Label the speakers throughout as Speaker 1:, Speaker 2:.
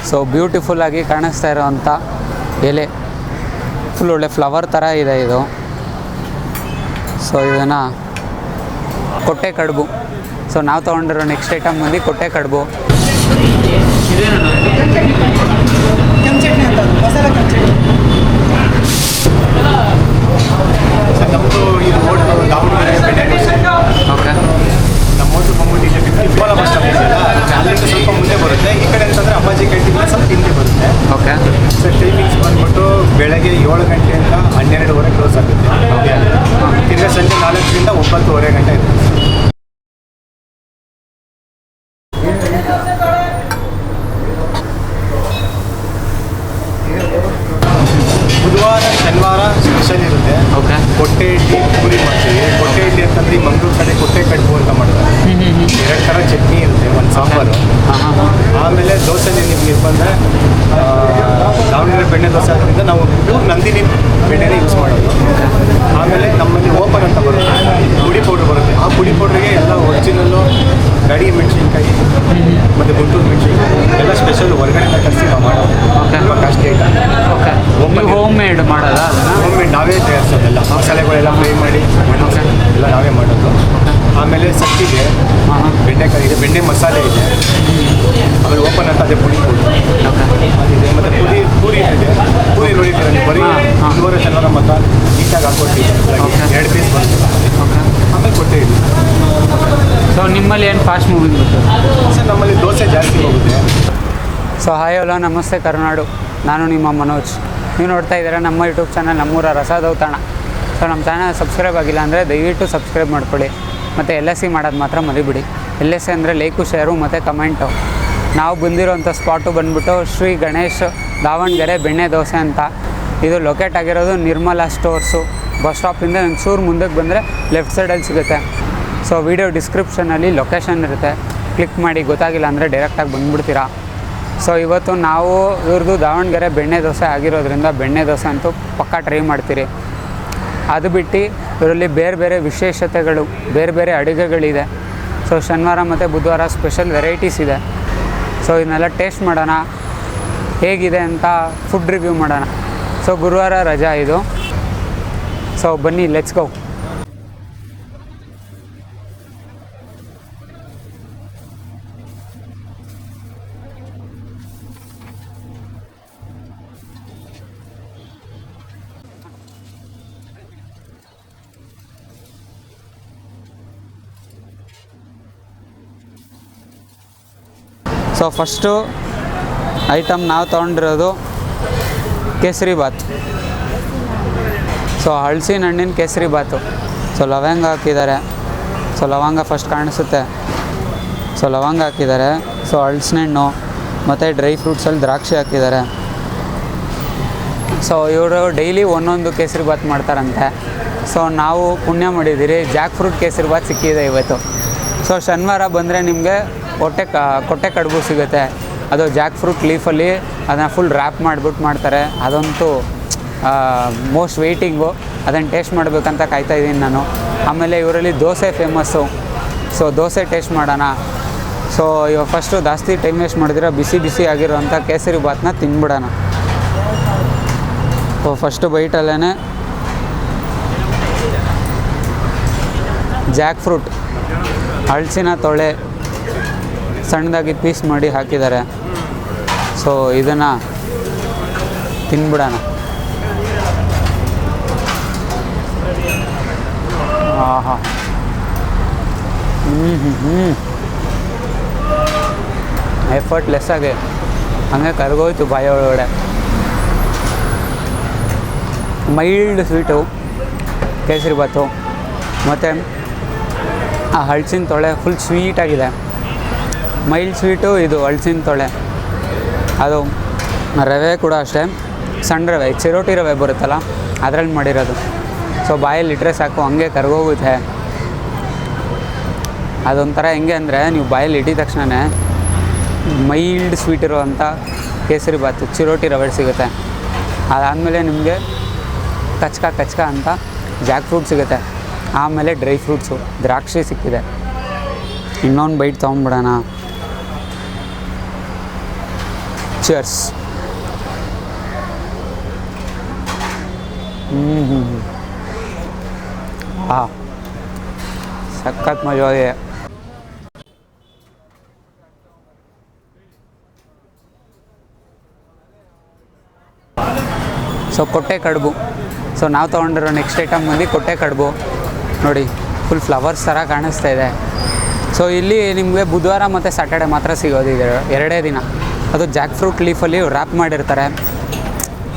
Speaker 1: So beautiful ಆಗಿ ಕಾಣಿಸ್ತಾ ಇರೋವಂಥ ಎಲೆ, ಫುಲ್ ಒಳ್ಳೆ ಫ್ಲವರ್ ಥರ ಇದೆ ಇದು. ಸೊ ಇದನ್ನು ಕೊಟ್ಟೆ ಕಡುಬು. ಸೊ ನಾವು ತೊಗೊಂಡಿರೋ ನೆಕ್ಸ್ಟ್ ಐಟಮ್ ಬಂದು ಕೊಟ್ಟೆ ಕಡುಬು.
Speaker 2: ನಮ್ಮದು ಇದು ದಾವಣಗೆರೆ
Speaker 1: ಓಕೆ.
Speaker 2: ನಮ್ಮ ಹೋಟ್ಲು ಬಂದ್ಬಿಟ್ಟು ಇಲ್ಲಿ ಇಬ್ಬಲ ಬಸ್ ಸ್ಟಾಪ್ ಇದೆಯಲ್ಲ, ಅಲ್ಲಿಂದ ಸ್ವಲ್ಪ ಮುಂದೆ ಬರುತ್ತೆ. ಈ ಕಡೆ ಅಂತಂದರೆ ಅಮ್ಮಾಜಿ ಕ್ಯಾಂಟೀನ್ ಸ್ವಲ್ಪ ಹಿಂದೆ ಬರುತ್ತೆ.
Speaker 1: ಓಕೆ.
Speaker 2: ಸೊ ಟೈಮಿಂಗ್ಸ್ ಬಂದ್ಬಿಟ್ಟು ಬೆಳಗ್ಗೆ 7 ಗಂಟೆಯಿಂದ 12:30 ಕ್ಲೋಸ್ ಆಗುತ್ತೆ. ತಿರ್ಗಿ ಸಂಜೆ 4ರಿಂದ 9:30 ಗಂಟೆ ಇರುತ್ತೆ. ಬುಧವಾರ ಶನಿವಾರ ಸ್ಪೆಷಲ್ ಇರುತ್ತೆ.
Speaker 1: ಓಕೆ.
Speaker 2: ಕೊಟ್ಟೆ ಇಡ್ಲಿ ಪೂರಿ ಮಾಡ್ತೀವಿ. ಕೊಟ್ಟೆ ಇಡ್ಲಿ ಅಂತಂದ್ರೆ ಮಂಗಳೂರು ಕಡೆ ಕೊಟ್ಟೆ ಕಡುಬು ಅಂತ ಮಾಡ್ತಾರೆ. 2 ಥರ ಚಟ್ನಿ ಇರುತ್ತೆ, ಒಂದು ಸಾಂಬಾರು. ಆಮೇಲೆ ದೋಸೆಲಿ ನಿಮ್ಗೆ ಬಂದರೆ ದಾವಣಗೆರೆ ಬೆಣ್ಣೆ ದೋಸೆ ಆದ್ದರಿಂದ ನಾವು ನಂದಿನಿ ಬೆಣ್ಣೆನೇ ಯೂಸ್ ಮಾಡೋದು. ಆಮೇಲೆ ನಮ್ಮಲ್ಲಿ ಓಪನ್ ಅಂತ ಬರುತ್ತೆ, ಪುಡಿ ಪೌಡ್ರ್ ಬರುತ್ತೆ. ಆ ಪುಡಿ ಪೌಡ್ರಿಗೆ ಎಲ್ಲ ಒರಿಜಿನಲ್ಲು ಗಡಿ ಮೆಣಸಿನ್ಕಾಯಿ ಮತ್ತು ಗುಂಟೂರು ಮೆಣಸಿನ್ಕಾಯಿ ಎಲ್ಲ ಸ್ಪೆಷಲ್ ಹೊರಗಡೆಯಿಂದ ಕಳಿಸಿ ನಾವು ಮಾಡೋದು. ತುಂಬ costly item.
Speaker 1: Okay. Home made ಮಾಡೋದಾ ಅದನ್ನು?
Speaker 2: ಹೋಮ್ ಮೇಡ್ ನಾವೇ ತಯಾರಿಸೋದೆಲ್ಲ. ಮಸಾಲೆಗಳೆಲ್ಲ ಫ್ರೈ ಮಾಡಿ ಎಲ್ಲ ನಾವೇ ಮಾಡೋದು. ಆಮೇಲೆ ಸಕ್ಕಿದೆ, ಬೆಂಡೆಕಾಯಿ ಇದೆ, ಬೆಣ್ಣೆ ಮಸಾಲೆ ಇದೆ, ಆಮೇಲೆ ಓಪನ್ ಅಂತ ಅದೇ ಪುಡಿ ಪೌಡ್ರು ಅದಿದೆ. ಮತ್ತು ಪೂರಿ ಇದೆ. ಪೂರಿ ನೋಡಿದ್ರೆ ನೀವು ಬರೀ ಒಂದೂವರೆ ಶನಿವಾರ ಮಾತ್ರ ನೀಟಾಗಿ ಹಾಕ್ಕೊಡ್ತೀವಿ. 2 ಪೀಸ್ ಬರ್ತದೆ. ಆಮೇಲೆ ಕೊಟ್ಟೆ ಇದೆ.
Speaker 1: ಸೊ ನಿಮ್ಮಲ್ಲಿ ಏನು ಫಾಸ್ಟ್ ಮೂವಿಂಗ್ ಬರ್ತದೆ?
Speaker 2: ಸರ್ ನಮ್ಮಲ್ಲಿ ದೋಸೆ ಜಾಸ್ತಿ ಹೋಗುತ್ತೆ.
Speaker 1: ಸೊ ಹಾಯ್ ಹಲೋ ನಮಸ್ತೆ ಕರುನಾಡು, ನಾನು ನಿಮ್ಮ ಮನೋಜ್. ನೀವು ನೋಡ್ತಾ ಇದ್ದೀರಾ ನಮ್ಮ ಯೂಟ್ಯೂಬ್ ಚಾನಲ್ ನಮ್ಮೂರ ರಸದೌತಣ. ಸೊ ನಮ್ಮ ಚಾನಲ್ ಸಬ್ಸ್ಕ್ರೈಬ್ ಆಗಿಲ್ಲ ಅಂದರೆ ದಯವಿಟ್ಟು ಸಬ್ಸ್ಕ್ರೈಬ್ ಮಾಡ್ಕೊಳ್ಳಿ. ಮತ್ತು LSC ಮಾಡೋದು ಮಾತ್ರ ಮರಿಬಿಡಿ. LSC ಅಂದರೆ ಲೈಕು, ಶೇರು ಮತ್ತು ಕಮೆಂಟು. ನಾವು ಬಂದಿರೋಂಥ ಸ್ಪಾಟು ಬಂದುಬಿಟ್ಟು ಶ್ರೀ ಗಣೇಶ್ ದಾವಣಗೆರೆ ಬೆಣ್ಣೆ ದೋಸೆ ಅಂತ. ಇದು ಲೊಕೇಟ್ ಆಗಿರೋದು ನಿರ್ಮಲಾ ಸ್ಟೋರ್ಸು. ಬಸ್ ಸ್ಟಾಪಿಂದ ಒಂಚೂರು ಮುಂದಕ್ಕೆ ಬಂದರೆ ಲೆಫ್ಟ್ ಸೈಡಲ್ಲಿ ಸಿಗುತ್ತೆ. ಸೊ ವಿಡಿಯೋ ಡಿಸ್ಕ್ರಿಪ್ಷನಲ್ಲಿ ಲೊಕೇಶನ್ ಇರುತ್ತೆ, ಕ್ಲಿಕ್ ಮಾಡಿ. ಗೊತ್ತಾಗಿಲ್ಲ ಅಂದರೆ ಡೈರೆಕ್ಟಾಗಿ ಬಂದುಬಿಡ್ತೀರಾ. ಸೊ ಇವತ್ತು ನಾವು ಇವ್ರದ್ದು ದಾವಣಗೆರೆ ಬೆಣ್ಣೆ ದೋಸೆ ಆಗಿರೋದ್ರಿಂದ ಬೆಣ್ಣೆ ದೋಸೆ ಅಂತೂ ಪಕ್ಕಾ ಟ್ರೈ ಮಾಡ್ತೀರಿ. ಅದು ಬಿಟ್ಟು ಇವರಲ್ಲಿ ಬೇರೆ ಬೇರೆ ವಿಶೇಷತೆಗಳು, ಬೇರೆ ಬೇರೆ ಅಡುಗೆಗಳಿದೆ. ಸೊ ಶನಿವಾರ ಮತ್ತು ಬುಧವಾರ ಸ್ಪೆಷಲ್ ವೆರೈಟೀಸ್ ಇದೆ. ಸೊ ಇದನ್ನೆಲ್ಲ ಟೇಸ್ಟ್ ಮಾಡೋಣ, ಹೇಗಿದೆ ಅಂತ ಫುಡ್ ರಿವ್ಯೂ ಮಾಡೋಣ. ಸೊ ಗುರುವಾರ ರಜಾ ಇದು. ಸೊ ಬನ್ನಿ, let's go. So first item ನಾವು ತೊಗೊಂಡಿರೋದು ಕೇಸರಿ ಬಾತ್. ಸೊ ಹಲಸಿನ ಹಣ್ಣಿನ ಕೇಸರಿ ಬಾತು. ಸೊ ಲವಂಗ ಹಾಕಿದ್ದಾರೆ. ಸೊ ಲವಂಗ ಫಸ್ಟ್ ಕಾಣಿಸುತ್ತೆ. ಸೊ ಲವಂಗ ಹಾಕಿದ್ದಾರೆ. ಸೊ ಹಲಸಿನ ಹಣ್ಣು ಮತ್ತು ಡ್ರೈ ಫ್ರೂಟ್ಸಲ್ಲಿ ದ್ರಾಕ್ಷಿ ಹಾಕಿದ್ದಾರೆ. ಸೊ ಇವರು ಡೈಲಿ ಒಂದೊಂದು ಕೇಸರಿ ಬಾತ್ ಮಾಡ್ತಾರಂತೆ. ಸೊ ನಾವು ಪುಣ್ಯ ಮಾಡಿದ್ದೀರಿ, ಜಾಕ್ ಫ್ರೂಟ್ ಕೇಸರಿ ಬಾತ್ ಸಿಕ್ಕಿದೆ ಇವತ್ತು. ಸೊ ಶನಿವಾರ ಬಂದರೆ ನಿಮಗೆ ಕೊಟ್ಟೆ ಕಡುಬು ಸಿಗುತ್ತೆ. ಅದು ಜಾಕ್ ಫ್ರೂಟ್ ಲೀಫಲ್ಲಿ ಅದನ್ನು ಫುಲ್ ರ್ಯಾಪ್ ಮಾಡಿಬಿಟ್ಟು ಮಾಡ್ತಾರೆ. ಅದಂತೂ ಮೋಸ್ಟ್ ವೆಯ್ಟಿಂಗು. ಅದನ್ನು ಟೇಸ್ಟ್ ಮಾಡಬೇಕಂತ ಕಾಯ್ತಾಯಿದ್ದೀನಿ ನಾನು. ಆಮೇಲೆ ಇವರಲ್ಲಿ dosa famous. So dosa taste ಮಾಡೋಣ. ಸೊ ಇವಾಗ ಫಸ್ಟು ಜಾಸ್ತಿ ಟೈಮ್ ವೇಸ್ಟ್ ಮಾಡಿದ್ರೆ ಬಿಸಿ ಬಿಸಿ ಆಗಿರೋಂಥ ಕೇಸರಿ ಬಾತನ್ನ ತಿಂದ್ಬಿಡೋಣ. ಸೊ ಫಸ್ಟು ಬೈಟಲ್ಲೇ ಜಾಕ್ ಫ್ರೂಟ್, ಹಲಸಿನ ತೊಳೆ ಸಣ್ಣದಾಗಿ ಪೀಸ್ ಮಾಡಿ ಹಾಕಿದ್ದಾರೆ. ಸೊ ಇದನ್ನು ತಿನ್ಬಿಡೋಣ. ಆಹಾ, ಎಫರ್ಟ್ಲೆಸ್ ಆಗಿ ಹಂಗೆ ಕರ್ಗೋಯ್ತು ಬಾಯಿ ಒಳಗಡೆ. ಮೈಲ್ಡ್ ಸ್ವೀಟು ಕೇಸರಿ ಬಾತು, ಮತ್ತು ಆ ಹಲಸಿನ ತೊಳೆ ಫುಲ್ ಸ್ವೀಟಾಗಿದೆ. ಮೈಲ್ಡ್ ಸ್ವೀಟು ಇದು ಹಲಸಿನ ತೊಳೆ. ಅದು ರವೆ ಕೂಡ ಅಷ್ಟೇ, ಸಣ್ಣ ರವೆ, ಚಿರೋಟಿ ರವೆ ಬರುತ್ತಲ್ಲ ಅದರಲ್ಲಿ ಮಾಡಿರೋದು. ಸೊ ಬಾಯಲ್ಲಿ ಇಟ್ಟರೆ ಸಾಕು ಹಂಗೆ ಕರ್ಗೋಗುತ್ತೆ. ಅದೊಂಥರ ಹೆಂಗೆ ಅಂದರೆ ನೀವು ಬಾಯಲ್ಲಿ ಇಟ್ಟಿದ ತಕ್ಷಣ ಮೈಲ್ಡ್ ಸ್ವೀಟ್ ಇರುವಂಥ ಕೇಸರಿ ಬಾತು ಚಿರೋಟಿ ರವೆ ಸಿಗುತ್ತೆ. ಅದಾದಮೇಲೆ ನಿಮಗೆ ಕಚ್ಕ ಅಂತ ಜಾಕ್ ಫ್ರೂಟ್ ಸಿಗುತ್ತೆ. ಆಮೇಲೆ ಡ್ರೈ ಫ್ರೂಟ್ಸು ದ್ರಾಕ್ಷಿ ಸಿಕ್ಕಿದೆ. ಇನ್ನೊಂದು ಬೈಟ್ ತೊಗೊಂಬಿಡೋಣ. ಚಿಯರ್ಸ್. ಹಾಂ, ಸಖತ್ ಮಜಾ ಇದೆ. ಸೊ ಕೊಟ್ಟೆ ಕಡುಬು. ಸೊ ನಾವು ತೊಗೊಂಡಿರೋ ನೆಕ್ಸ್ಟ್ ಐಟಮ್ ಬಂದು ಕೊಟ್ಟೆ ಕಡುಬು. ನೋಡಿ ಫುಲ್ ಫ್ಲವರ್ಸ್ ಥರ ಕಾಣಿಸ್ತಾ ಇದೆ. ಸೊ ಇಲ್ಲಿ ನಿಮಗೆ ಬುಧವಾರ ಮತ್ತು ಸ್ಯಾಟರ್ಡೆ ಮಾತ್ರ ಸಿಗೋದಿದೆ, 2 ದಿನ. ಅದು ಜಾಕ್ ಫ್ರೂಟ್ ಲೀಫಲ್ಲಿ ರ್ಯಾಪ್ ಮಾಡಿರ್ತಾರೆ.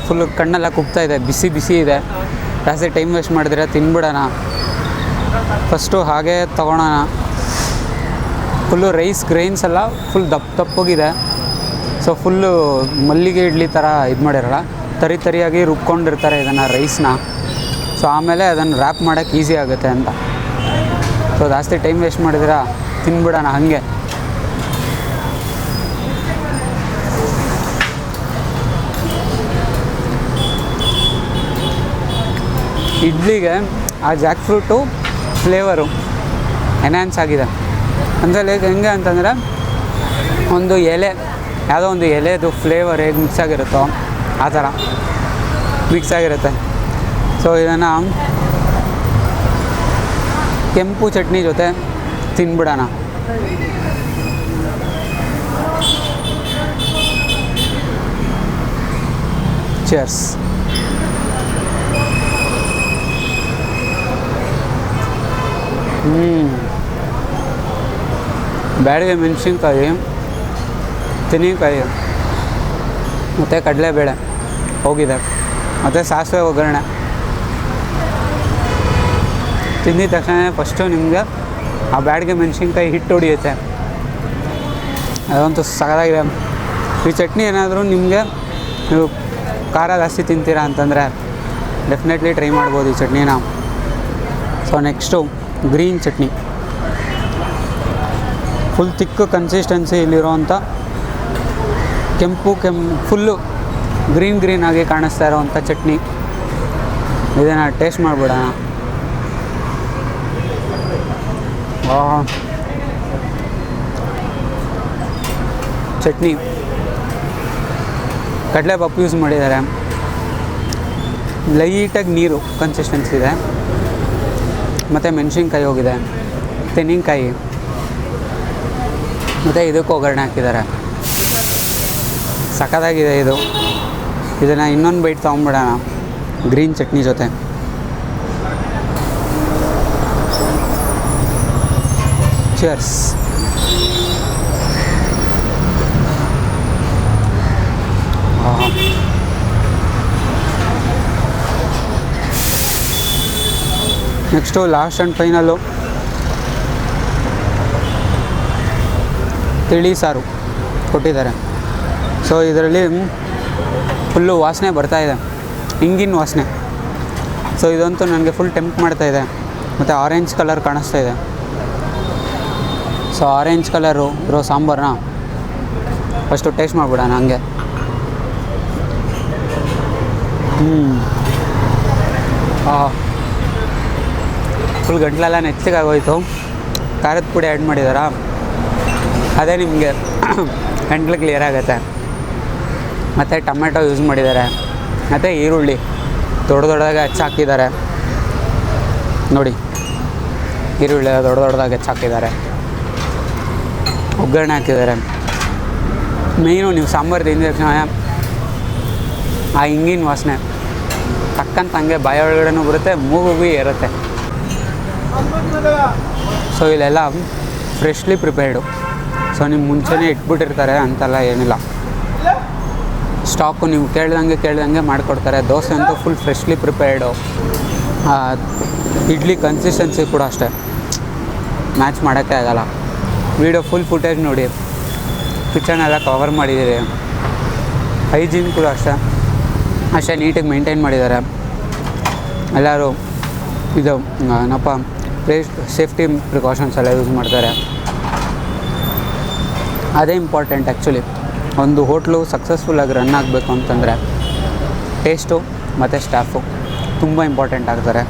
Speaker 1: ಫುಲ್ಲು ಕಣ್ಣೆಲ್ಲ ಕುಗ್ತಾ ಇದೆ, ಬಿಸಿ ಬಿಸಿ ಇದೆ. ಜಾಸ್ತಿ ಟೈಮ್ ವೇಸ್ಟ್ ಮಾಡಿದ್ರೆ ತಿನ್ಬಿಡೋಣ. ಫಸ್ಟು ಹಾಗೆ ತೊಗೊಳೋಣ. ಫುಲ್ಲು ರೈಸ್ ಗ್ರೈನ್ಸ್ ಎಲ್ಲ ಫುಲ್ ದಪ್ಪಗಿದೆ. ಸೊ ಫುಲ್ಲು ಮಲ್ಲಿಗೆ ಇಡ್ಲಿ ಥರ ಇದು ಮಾಡಿರಲ್ಲ, ತರಿ ತರಿಯಾಗಿ ರುಬ್ಕೊಂಡಿರ್ತಾರೆ ಇದನ್ನು ರೈಸ್ನ. ಸೊ ಆಮೇಲೆ ಅದನ್ನು ರ್ಯಾಪ್ ಮಾಡೋಕ್ಕೆ ಈಸಿ ಆಗುತ್ತೆ ಅಂತ. ಸೊ ಜಾಸ್ತಿ ಟೈಮ್ ವೇಸ್ಟ್ ಮಾಡಿದ್ರೆ ತಿನ್ಬಿಡೋಣ ಹಾಗೆ. ಇಡ್ಲಿಗೆ ಆ ಜಾಕ್ ಫ್ರೂಟು ಫ್ಲೇವರು ಎನ್ಹ್ಯಾನ್ಸ್ ಆಗಿದೆ. ಅಂದರೆ ಹೆಂಗೆ ಅಂತಂದರೆ ಒಂದು ಎಲೆ, ಯಾವುದೋ ಒಂದು ಎಲೆದು ಫ್ಲೇವರ್ ಹೇಗೆ ಮಿಕ್ಸ್ ಆಗಿರುತ್ತೋ ಆ ಥರ ಮಿಕ್ಸ್ ಆಗಿರುತ್ತೆ. ಸೊ ಇದನ್ನು ಕೆಂಪು ಚಟ್ನಿ ಜೊತೆ ತಿನ್ಬಿಡೋಣ. ಚಿಯರ್ಸ್. ಬ್ಯಾಡಿಗೆ ಮೆಣಸಿನ್ಕಾಯಿ, ತೆಂಗಿನಕಾಯಿ ಮತ್ತು ಕಡಲೆಬೇಳೆ ಹೋಗಿದೆ, ಮತ್ತು ಸಾಸಿವೆ ಒಗ್ಗರಣೆ ತಿಂದಿದ ತಕ್ಷಣ ಫಸ್ಟು ನಿಮಗೆ ಆ ಬ್ಯಾಡಿಗೆ ಮೆಣಸಿನ್ಕಾಯಿ ಹಿಟ್ಟು ಹೊಡಿಯುತ್ತೆ. ಅದಂತೂ ಸಖತ್ತಾಗಿದೆ. ಈ ಚಟ್ನಿ ಏನಾದರೂ ನಿಮಗೆ ನೀವು ಖಾರ ಜಾಸ್ತಿ ತಿಂತೀರಾ ಅಂತಂದರೆ ಡೆಫಿನೆಟ್ಲಿ ಟ್ರೈ ಮಾಡ್ಬೋದು ಈ ಚಟ್ನಿನ. So next green chutney. Full thick consistency ಇಲ್ಲಿರೋವಂಥ ಫುಲ್ಲು ಗ್ರೀನ್ ಆಗಿ ಕಾಣಿಸ್ತಾ ಇರೋವಂಥ ಚಟ್ನಿ. ಇದನ್ನು ಟೇಸ್ಟ್ ಮಾಡಿಬಿಡೋಣ. ಚಟ್ನಿ ಕಡಲೆಪಪ್ಪು ಯೂಸ್ ಮಾಡಿದ್ದಾರೆ. ಲೈಟಾಗಿ ನೀರು ಕನ್ಸಿಸ್ಟೆನ್ಸಿ ಇದೆ, ಮತ್ತು ಮೆಣಸಿನ್ಕಾಯಿ ಹೋಗಿದೆ, ತೆಂಗಿನಕಾಯಿ, ಮತ್ತು ಇದಕ್ಕೂ ಒಗ್ಗರಣೆ ಹಾಕಿದ್ದಾರೆ. ಸಖತ್ತಾಗಿದೆ ಇದು. ಇದನ್ನು ಇನ್ನೊಂದು ಬೈಟ್ ತೊಗೊಂಬಿಡೋಣ ಗ್ರೀನ್ ಚಟ್ನಿ ಜೊತೆ. Cheers. Next last and final ತಿಳಿ ಸಾರು ಕೊಟ್ಟಿದ್ದಾರೆ. ಸೊ ಇದರಲ್ಲಿ ಫುಲ್ಲು ವಾಸನೆ ಬರ್ತಾಯಿದೆ, ಹಿಂಗಿನ ವಾಸನೆ. ಸೊ ಇದಂತೂ ನನಗೆ ಫುಲ್ ಟೆಂಪ್ಟ್ ಮಾಡ್ತಾಯಿದೆ. ಮತ್ತು ಆರೆಂಜ್ ಕಲರ್ ಕಾಣಿಸ್ತಾ ಇದೆ. ಸೊ ಆರೆಂಜ್ ಕಲರು ಇರೋ ಸಾಂಬಾರನ್ನ ಫಸ್ಟು ಟೇಸ್ಟ್ ಮಾಡಿಬಿಡೋಣ ಹಂಗೆ. ಫುಲ್ ಗಂಟ್ಲೆಲ್ಲ ನೆಚ್ಚಗಾಗೋಯ್ತು. ಖಾರದ ಪುಡಿ ಆ್ಯಡ್ ಮಾಡಿದಾರಾ, ಅದೇ ನಿಮಗೆ ಗಂಟ್ಲು ಕ್ಲಿಯರ್ ಆಗುತ್ತೆ. ಮತ್ತು ಟೊಮೆಟೊ ಯೂಸ್ ಮಾಡಿದ್ದಾರೆ, ಮತ್ತು ಈರುಳ್ಳಿ ದೊಡ್ಡದಾಗಿ ಹೆಚ್ಚಾಕಿದ್ದಾರೆ. ನೋಡಿ ಈರುಳ್ಳಿ ದೊಡ್ಡದಾಗಿ ಹೆಚ್ಚಾಕಿದ್ದಾರೆ, ಒಗ್ಗರಣೆ ಹಾಕಿದ್ದಾರೆ. ಮೇಯ್ನು ನೀವು ಸಾಂಬಾರು ತಿಂದ ತಕ್ಷಣ ಆ ಹಿಂಗಿನ ವಾಸನೆ ತಕ್ಕಂತ ಹಂಗೆ ಬಾಯ ಒಳಗಡೆನೂ ಬರುತ್ತೆ, ಮೂಗುಗೂ ಏರುತ್ತೆ. ಸೊ ಇಲ್ಲೆಲ್ಲ ಫ್ರೆಶ್ಲಿ ಪ್ರಿಪೇರ್ಡು. ಸೊ ನಿಮ್ಮ ಮುಂಚೆನೇ ಇಟ್ಬಿಟ್ಟಿರ್ತಾರೆ ಅಂತೆಲ್ಲ ಏನಿಲ್ಲ. ಸ್ಟಾಕು ನೀವು ಕೇಳ್ದಂಗೆ ಮಾಡಿಕೊಡ್ತಾರೆ. ದೋಸೆ ಅಂತೂ ಫುಲ್ ಫ್ರೆಶ್ಲಿ ಪ್ರಿಪೇರ್ಡು. ಇಡ್ಲಿ ಕನ್ಸಿಸ್ಟೆನ್ಸಿ ಕೂಡ ಅಷ್ಟೇ, ಮ್ಯಾಚ್ ಮಾಡೋಕ್ಕೆ ಆಗಲ್ಲ. ವೀಡಿಯೋ ಫುಲ್ ಫುಟೇಜ್ ನೋಡಿ, ಕಿಚನ್ ಎಲ್ಲ ಕವರ್ ಮಾಡಿದ್ದೀರಿ. ಹೈಜೀನ್ ಕೂಡ ಅಷ್ಟೇ ನೀಟಾಗಿ ಮೇಂಟೈನ್ ಮಾಡಿದ್ದಾರೆ ಎಲ್ಲರೂ. ಇದು ಏನಪ್ಪ ಸೇಫ್ಟಿ ಪ್ರಿಕಾಷನ್ಸ್ ಎಲ್ಲ ಯೂಸ್ ಮಾಡ್ತಾರೆ. ಅದೇ ಇಂಪಾರ್ಟೆಂಟ್ ಆ್ಯಕ್ಚುಲಿ. ಒಂದು ಹೋಟ್ಲು ಸಕ್ಸಸ್ಫುಲ್ಲಾಗಿ ರನ್ ಆಗಬೇಕು ಅಂತಂದರೆ ಟೇಸ್ಟು ಮತ್ತು ಸ್ಟಾಫು ತುಂಬ ಇಂಪಾರ್ಟೆಂಟ್ ಆಗ್ತಾರೆ.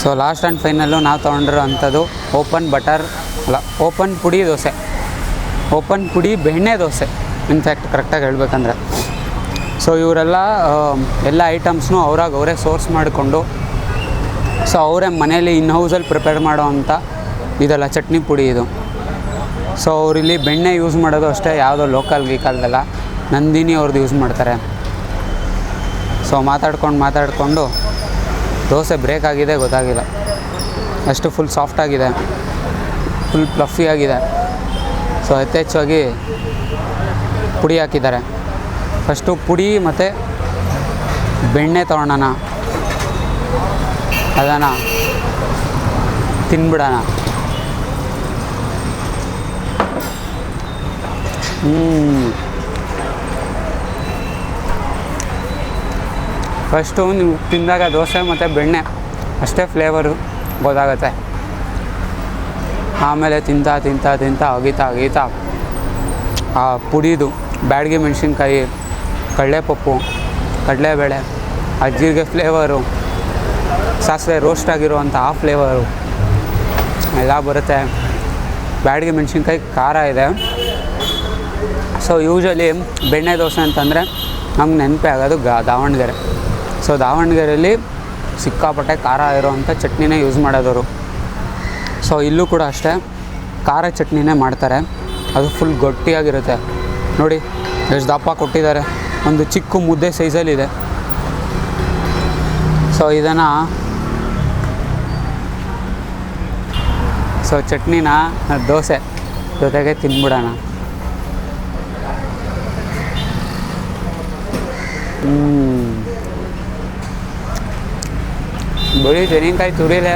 Speaker 1: ಸೊ ಲಾಸ್ಟ್ ಆ್ಯಂಡ್ ಫೈನಲ್ಲು ನಾವು ತೊಗೊಂಡಿರೋ ಅಂಥದ್ದು ಓಪನ್ ಪುಡಿ ದೋಸೆ, ಓಪನ್ ಪುಡಿ ಬೆಣ್ಣೆ ದೋಸೆ ಇನ್ಫ್ಯಾಕ್ಟ್ ಕರೆಕ್ಟಾಗಿ ಹೇಳ್ಬೇಕಂದ್ರೆ. ಸೊ ಇವರೆಲ್ಲ ಎಲ್ಲ ಐಟಮ್ಸ್ನೂ ಅವರೇ ಸೋರ್ಸ್ ಮಾಡಿಕೊಂಡು, ಸೊ ಅವರೇ ಮನೇಲಿ ಇನ್ ಹೌಸಲ್ಲಿ ಪ್ರಿಪೇರ್ ಮಾಡೋ ಅಂಥ ಇದೆಲ್ಲ ಚಟ್ನಿ ಪುಡಿ ಇದು. ಸೊ ಅವರಿಲ್ಲಿ ಬೆಣ್ಣೆ ಯೂಸ್ ಮಾಡೋದು ಅಷ್ಟೇ, ಯಾವುದೋ ಲೋಕಲ್ ಗೀಕಲ್ದಲ್ಲ, ನಂದಿನಿ ಅವ್ರದ್ದು ಯೂಸ್ ಮಾಡ್ತಾರೆ. ಸೊ ಮಾತಾಡಿಕೊಂಡು ದೋಸೆ ಬ್ರೇಕ್ ಆಗಿದೆ ಗೊತ್ತಾಗಿಲ್ಲ, ಅಷ್ಟು ಫುಲ್ ಸಾಫ್ಟಾಗಿದೆ, ಫುಲ್ ಪ್ಲಫಿ ಆಗಿದೆ. ಸೊ ಯಥೇಚ್ಛವಾಗಿ ಪುಡಿ ಹಾಕಿದ್ದಾರೆ. ಫಸ್ಟು ಪುಡಿ ಮತ್ತು ಬೆಣ್ಣೆ ತೊಗೊಳೋಣ, ಅದನ್ನು ತಿನ್ಬಿಡೋಣ. ಫಸ್ಟು ನೀವು ತಿಂದಾಗ ದೋಸೆ ಮತ್ತು ಬೆಣ್ಣೆ ಅಷ್ಟೇ ಫ್ಲೇವರು ಗೊತ್ತಾಗುತ್ತೆ. ಆಮೇಲೆ ತಿಂತಾ ಅಗೀತಾ ಆ ಪುಡಿದು ಬ್ಯಾಡಗಿ ಮೆಣಸಿನ್ಕಾಯಿ, ಕಡಲೆಪಪ್ಪು, ಕಡಲೆಬೇಳೆ, ಆ ಜೀರಿಗೆ ಫ್ಲೇವರು, ಸಾಸಿವೆ ರೋಸ್ಟ್ ಆಗಿರುವಂಥ ಆ ಫ್ಲೇವರು ಎಲ್ಲ ಬರುತ್ತೆ. ಬ್ಯಾಡಗಿ ಮೆಣಸಿನ್ಕಾಯಿ ಖಾರ ಇದೆ. ಸೊ ಯೂಶ್ವಲಿ ಬೆಣ್ಣೆ ದೋಸೆ ಅಂತಂದರೆ ನಮ್ಗೆ ನೆನಪೇ ಆಗೋದು ದಾವಣಗೆರೆ. ಸೊ ದಾವಣಗೆರೆಯಲ್ಲಿ ಸಿಕ್ಕಾಪಟ್ಟೆ ಖಾರ ಇರೋವಂಥ ಚಟ್ನಿನೇ ಯೂಸ್ ಮಾಡೋದವರು. ಸೊ ಇಲ್ಲೂ ಕೂಡ ಅಷ್ಟೇ ಖಾರ ಚಟ್ನಿನೇ ಮಾಡ್ತಾರೆ, ಅದು ಫುಲ್ ಗಟ್ಟಿಯಾಗಿರುತ್ತೆ. ನೋಡಿ ಎಷ್ಟು ದಪ್ಪ ಕೊಟ್ಟಿದ್ದಾರೆ, ಒಂದು ಚಿಕ್ಕ ಮುದ್ದೆ ಸೈಜಲ್ಲಿದೆ. ಸೊ ಇದನ್ನು ಚಟ್ನಿನ ದೋಸೆ ಜೊತೆಗೆ ತಿನ್ಬಿಡೋಣ. ಬರೀ ತೆಂಗಿನಕಾಯಿ ತುರಿಲೆ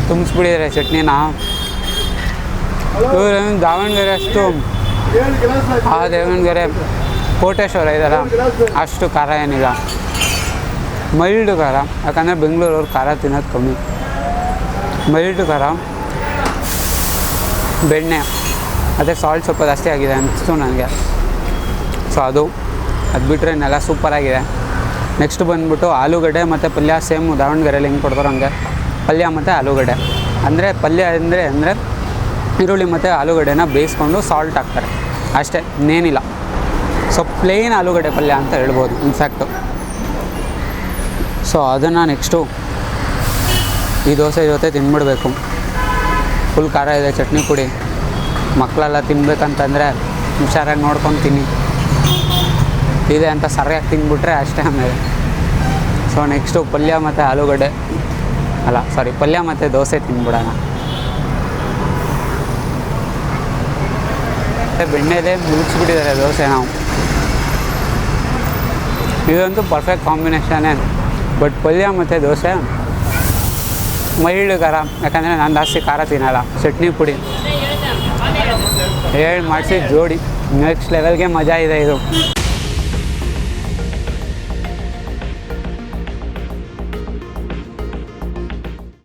Speaker 1: ತುಂಬಿಸ್ಬಿಟ್ಟಿದ್ದಾರೆ ಚಟ್ನಿನ. ಇವರು ದಾವಣಗೆರೆ ಅಷ್ಟು ಆ ದಾವಣಗೆರೆ ಕೋಟೇಶ್ವರ ಇದೆಲ್ಲ ಅಷ್ಟು ಖಾರ ಏನಿಲ್ಲ, ಮೈಲ್ಡ್ ಖಾರ. ಯಾಕಂದರೆ ಬೆಂಗಳೂರವ್ರು ಖಾರ ತಿನ್ನೋದು ಕಮ್ಮಿ, ಮೈಲ್ಡ್ ಖಾರ, ಬೆಣ್ಣೆ ಮತ್ತು ಸಾಲ್ಟ್ ಸ್ವಲ್ಪ ಜಾಸ್ತಿ ಆಗಿದೆ ಅನಿಸ್ತು ನನಗೆ. ಸೊ ಅದು ಬಿಟ್ಟರೆ ಇನ್ನೆಲ್ಲ ಸೂಪರಾಗಿದೆ. ನೆಕ್ಸ್ಟ್ ಬಂದುಬಿಟ್ಟು ಆಲೂಗಡ್ಡೆ ಮತ್ತು ಪಲ್ಯ, ಸೇಮ್ ದಾವಣಗೆರೆಯಲ್ಲಿ ಹೆಂಗೆ ಕೊಡ್ತಾರೋ ಹಂಗೆ ಪಲ್ಯ ಮತ್ತು ಆಲೂಗಡ್ಡೆ. ಅಂದರೆ ಪಲ್ಯ ಅಂದರೆ ಈರುಳ್ಳಿ ಮತ್ತು ಆಲೂಗಡ್ಡೆನ ಬೇಯಿಸ್ಕೊಂಡು ಸಾಲ್ಟ್ ಹಾಕ್ತಾರೆ ಅಷ್ಟೇ, ಇನ್ನೇನಿಲ್ಲ. ಸೊ ಪ್ಲೇನ್ ಆಲೂಗಡ್ಡೆ ಪಲ್ಯ ಅಂತ ಹೇಳ್ಬೋದು ಇನ್ಫ್ಯಾಕ್ಟು. ಸೊ ಅದನ್ನು ನೆಕ್ಸ್ಟು ಈ ದೋಸೆ ಜೊತೆ ತಿನ್ಬಿಡ್ಬೇಕು. ಫುಲ್ ಖಾರ ಇದೆ ಚಟ್ನಿ ಪುಡಿ. ಮಕ್ಕಳೆಲ್ಲ ತಿನ್ಬೇಕಂತಂದರೆ ಹುಷಾರಾಗಿ ನೋಡ್ಕೊಂಡು ತಿನ್ನಿ, ಇದೆ ಅಂತ ಸರಿಯಾಗಿ ತಿಂದ್ಬಿಟ್ರೆ ಅಷ್ಟೇ. ಆಮೇಲೆ ಸೊ ನೆಕ್ಸ್ಟು ಪಲ್ಯ ಮತ್ತು ಆಲೂಗಡ್ಡೆ ಪಲ್ಯ ಮತ್ತು ದೋಸೆ ತಿನ್ಬಿಡೋಣ. ಬೆಣ್ಣೆಲೆ ಮುಗಿಸ್ಬಿಟ್ಟಿದ್ದಾರೆ ದೋಸೆ ನಾವು. ಇದಂತೂ ಪರ್ಫೆಕ್ಟ್ ಕಾಂಬಿನೇಷನ್ನೇ. ಬಟ್ ಪಲ್ಯ ಮತ್ತು ದೋಸೆ ಮೈಲ್ಡ್ ಖಾರ, ಯಾಕಂದರೆ ನಾನು ಜಾಸ್ತಿ ಖಾರ ತಿನ್ನಲ್ಲ. ಚಟ್ನಿ ಪುಡಿ ಹೇಳಿ ಮಾಡಿಸಿ ಜೋಡಿ ನೆಕ್ಸ್ಟ್ ಲೆವೆಲ್ಗೆ ಮಜಾ ಇದೆ ಇದು.